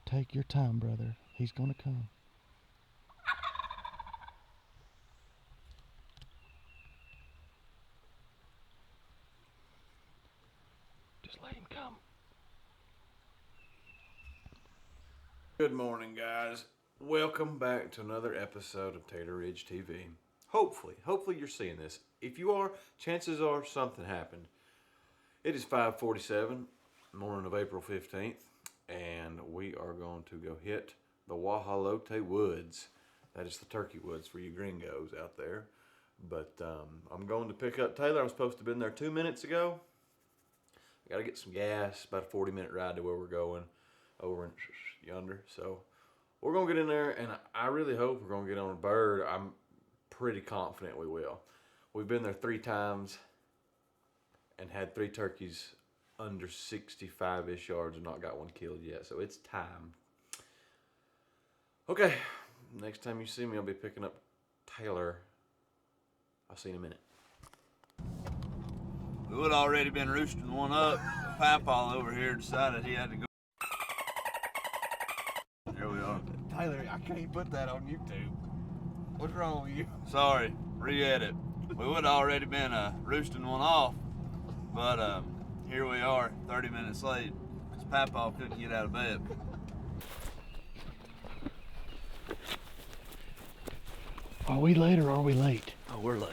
Take your time, brother. He's gonna come. Just let him come. Good morning, guys. Welcome back to another episode of Tater Ridge TV. Hopefully you're seeing this. If you are, chances are something happened. It is 5:47, morning of April 15th, and we are going to go hit the Wahalote Woods. That is the turkey woods for you gringos out there. But I'm going to pick up Taylor. I was supposed to have been there 2 minutes ago. I got to get some gas, about a 40-minute ride to where we're going, over in yonder. So we're going to get in there, and I really hope we're going to get on a bird. I'm pretty confident we will. We've been there 3 times and had 3 turkeys under 65-ish yards and not got one killed yet. So it's time. Okay, next time you see me, I'll be picking up Taylor. I'll see you in a minute. We would already been roosting one up. Papaw over here decided he had to go. There we are. Tyler, I can't put that on YouTube. What's wrong with you? Sorry, re-edit. We would already been roosting one off, but here we are, 30 minutes late, because Papaw couldn't get out of bed. Are we late or are we late? Oh, we're late.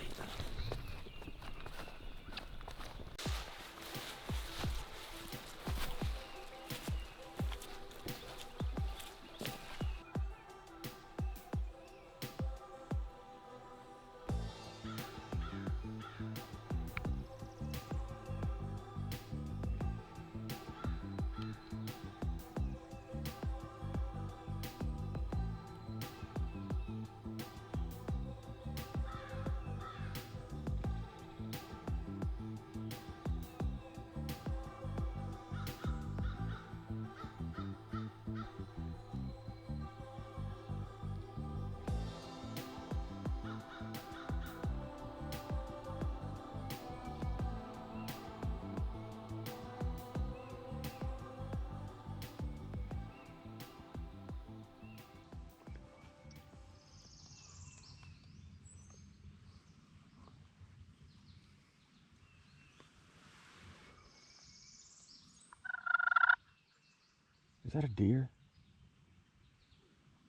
Is that a deer?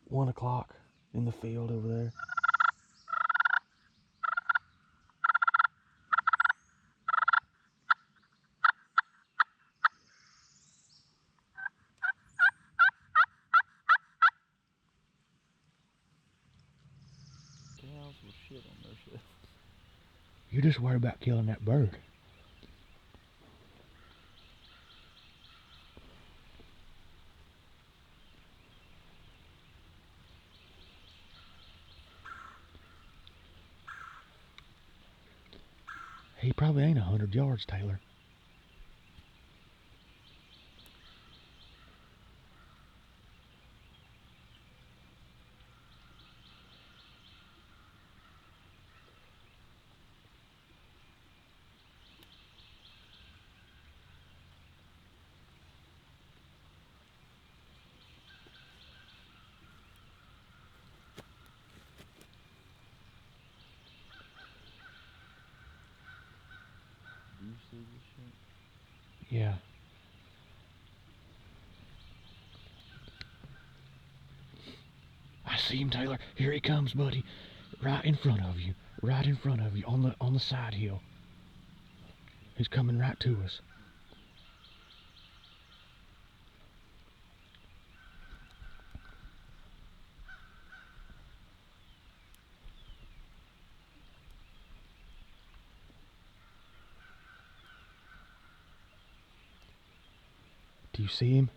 1 o'clock in the field over there. Cows will shit on their shit. You just worry about killing that bird. He probably ain't 100 yards, Taylor. Do you see this shit? Yeah. I see him, Taylor. Here he comes, buddy. Right in front of you. Right in front of you on the side hill. He's coming right to us. Do you see him?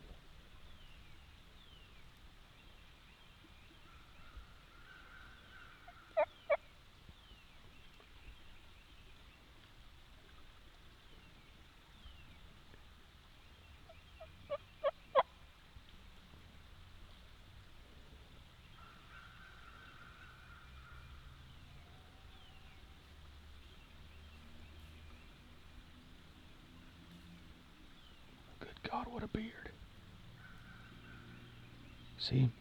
Good God, what a beard. See him?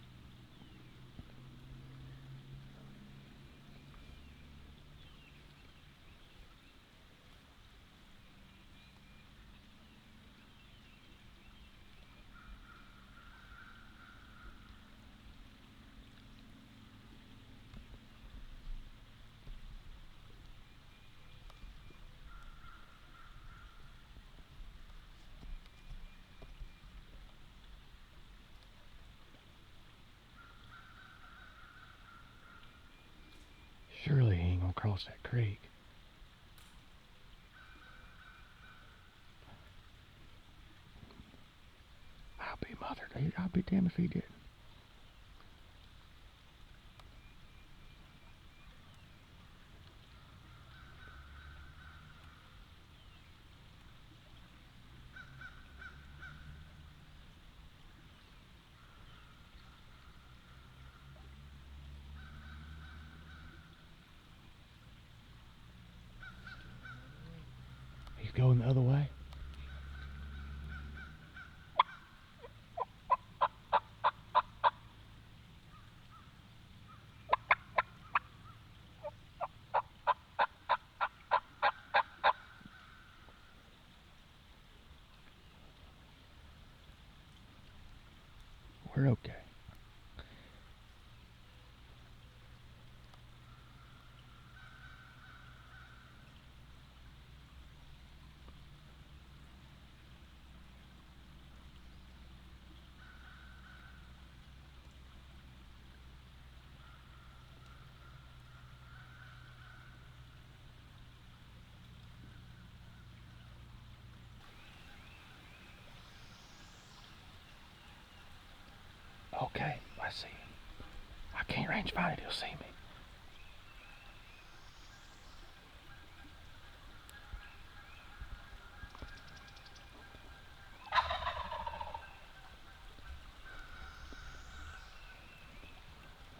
Surely he ain't gonna cross that creek. I'll be mothered. I'll be damned if he didn't. He's going the other way. We're okay. Okay, I see him. I can't range find it, he'll see me.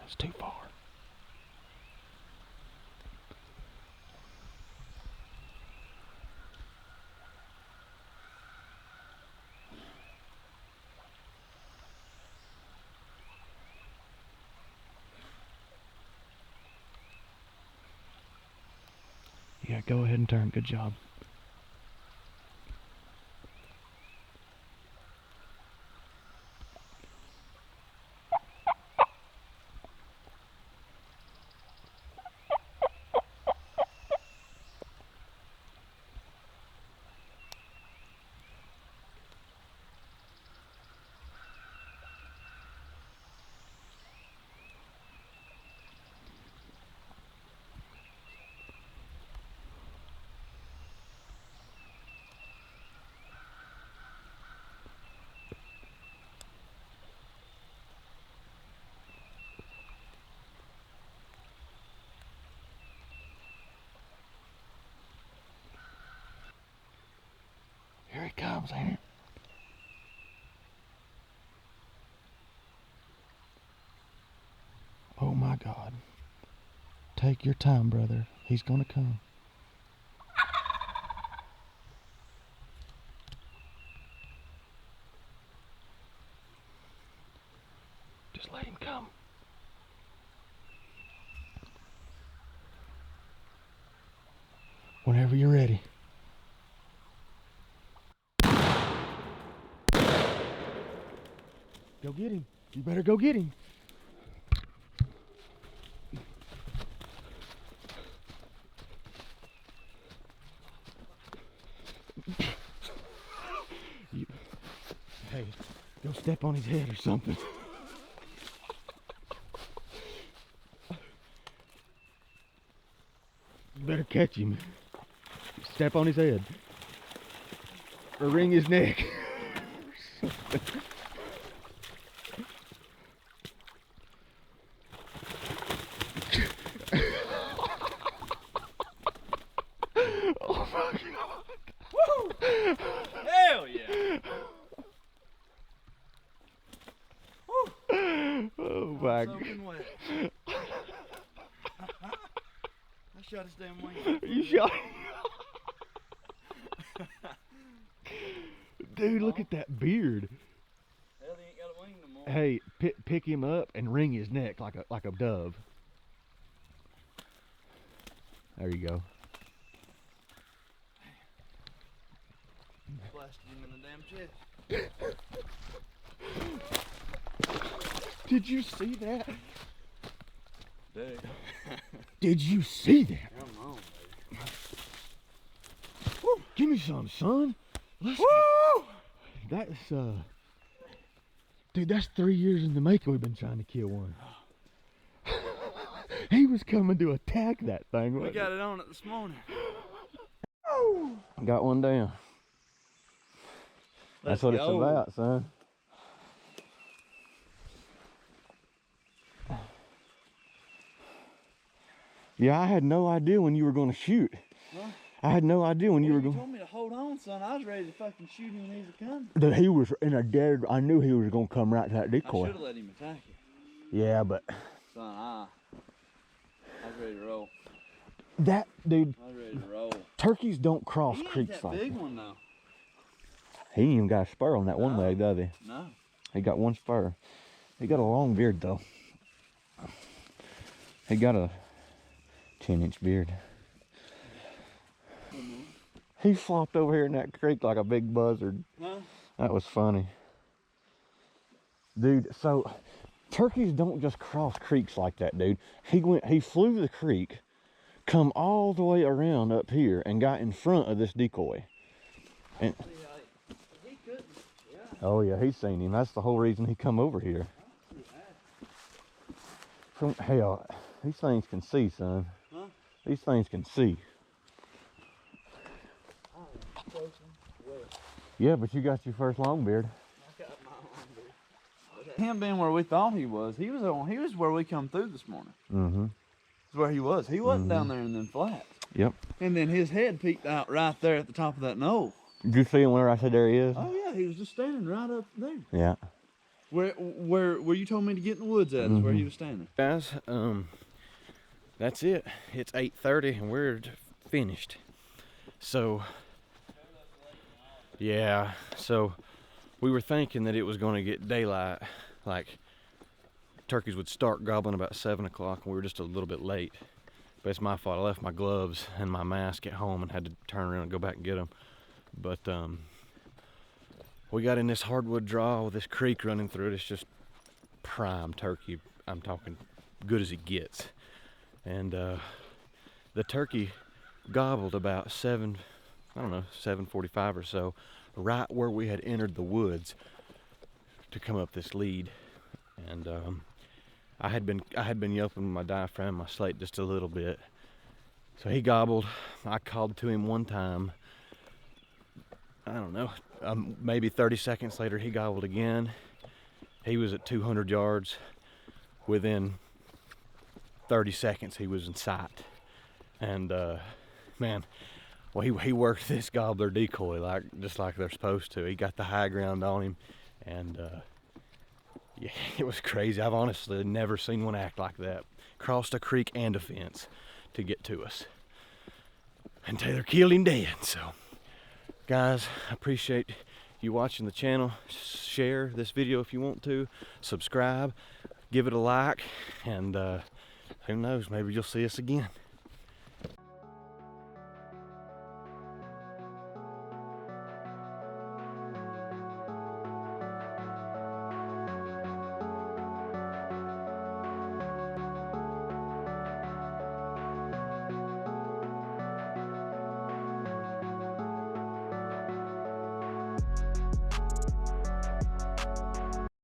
That's too far. Yeah, go ahead and turn. Good job. Here he comes, ain't it? Oh my God. Take your time, brother. He's gonna come. Just let him come. Whenever you're ready. Go get him. You better go get him. Hey, go step on his head or something. You better catch him. Step on his head. Or wring his neck. Oh my God. Woo! Hell yeah! Oh my God. Soaking wet. I shot his damn wing. You shot Dude, look at that beard. Hell, he ain't got a swing the more. Hey, pick him up and wring his neck like a dove. There you go. Blasted him in the damn chest. Did you see that? Dude. Did you see that? Come on, baby. Woo, give me some, son. Let's That's dude, that's 3 years in the making. We've been trying to kill one. He was coming to attack that thing. We got it on it this morning. Got one down. That's what it's about, son. Yeah, I had no idea when you were going to shoot. Huh? I had no idea when you were You going. told me to hold on, son. I was ready to fucking shoot him when he was coming. That he was in a dead. I knew he was going to come right to that I decoy. should have let him attack you. Yeah, but Son, I was ready to roll. that dude, I was ready to roll. turkeys don't cross He ain't creeks that like big that. one though. He ain't even got a spur on that one No. leg, does he? No. He got one spur. He got a long beard though. He got a 10-inch beard. He flopped over here in that creek like a big buzzard. Huh? That was funny. Dude, so turkeys don't just cross creeks like that, dude. He flew the creek, come all the way around up here and got in front of this decoy. And He couldn't. Yeah. oh yeah, he's seen him. That's the whole reason he come over here. From hell, these things can see, son. Huh? These things can see. Yeah, but you got your first long beard. Him being where we thought he was where we come through this morning. Mm-hmm. That's where he was. He wasn't down there in them flats. Yep. And then his head peeked out right there at the top of that knoll. Did you see him where I said there he is? Oh yeah, he was just standing right up there. Yeah. Where you told me to get in the woods at is where he was standing. Guys, that's it. It's 8:30 and we're finished. So yeah, so we were thinking that it was going to get daylight, like turkeys would start gobbling about 7 o'clock, and we were just a little bit late. But it's my fault. I left my gloves and my mask at home and had to turn around and go back and get them. But we got in this hardwood draw with this creek running through it. It's just prime turkey. I'm talking good as it gets. And the turkey gobbled about 7:45 or so, right where we had entered the woods to come up this lead. And I had been yelping my diaphragm, my slate just a little bit. So he gobbled. I called to him one time. I don't know, maybe 30 seconds later he gobbled again. He was at 200 yards. Within 30 seconds he was in sight. And man, well, he worked this gobbler decoy just like they're supposed to. He got the high ground on him, and yeah, it was crazy. I've honestly never seen one act like that. Crossed a creek and a fence to get to us, and Taylor killed him dead. So, guys, I appreciate you watching the channel. Share this video if you want to. Subscribe, give it a like, and who knows, maybe you'll see us again.